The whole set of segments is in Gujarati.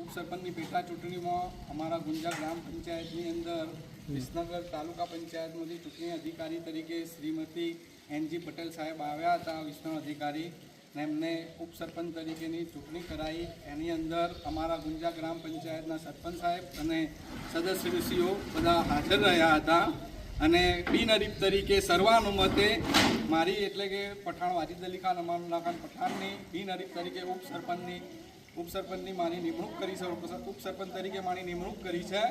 ઉપસરપંચની પેટા ચૂંટણીમાં અમારા ગુંજા ગ્રામ પંચાયતની અંદર વિસનગર તાલુકા પંચાયતમાંથી ચૂંટણી અધિકારી તરીકે શ્રીમતી એનજી પટેલ સાહેબ આવ્યા હતા, વિસનગર અધિકારી, ને એમને ઉપસરપંચ તરીકેની ચૂંટણી કરાઈ। એની અંદર અમારા ગુંજા ગ્રામ પંચાયતના સરપંચ સાહેબ અને સદસ્યશ્રીઓ બધા હાજર રહ્યા હતા અને બિનહરીફ તરીકે સર્વાનુમતે મારી એટલે કે પઠાણ વાજીદ અલી ખાન અમાનુલ્લાહ ખાન પઠાણની બિનહરીફ તરીકે ઉપસરપંચની મારી નિમણૂક કરી છે, ઉપસરપંચ તરીકે મારી નિમણૂક કરી છે।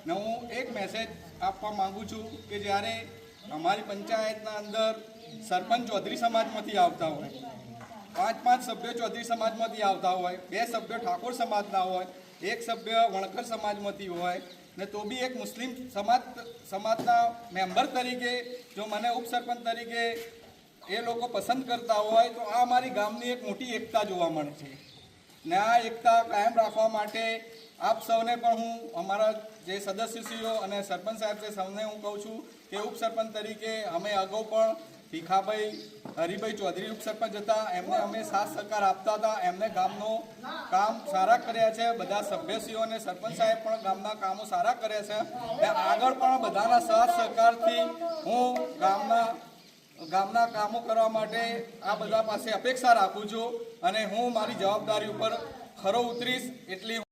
ને હું એક મેસેજ આપવા માગું છું કે જ્યારે અમારી પંચાયતના અંદર સરપંચ ચૌધરી સમાજમાંથી આવતા હોય, 5 સભ્યો ચૌધરી સમાજમાંથી આવતા હોય, 2 સભ્યો ઠાકોર સમાજના હોય, 1 સભ્ય વણકર સમાજમાંથી હોય, ને તો બી એક મુસ્લિમ સમાજના મેમ્બર તરીકે જો મને ઉપસરપંચ તરીકે એ લોકો પસંદ કરતા હોય તો આ અમારી ગામની એક મોટી એકતા જોવા મળે છે। ને આ એકતા કાયમ રાખવા માટે આપ સૌને પણ હું અમારા જે સદસ્યશ્રીઓ અને સરપંચ સાહેબ છે સૌને હું કહું છું કે ઉપસરપંચ તરીકે અમે અગાઉ પણ ભીખાભાઈ હરિભાઈ ચૌધરી ઉપસરપંચ હતા, એમને અમે સાથ સહકાર આપતા હતા, એમને ગામનો કામ સારા કર્યા છે। બધા સભ્યશ્રીઓ અને સરપંચ સાહેબ પણ ગામના કામો સારા કર્યા છે અને આગળ પણ બધાના સાથ સહકારથી હું ગામના કામો કરવા માટે આ બધા પાસે અપેક્ષા રાખું છું અને હું મારી જવાબદારી ઉપર ખરો ઉતરીશ એટલી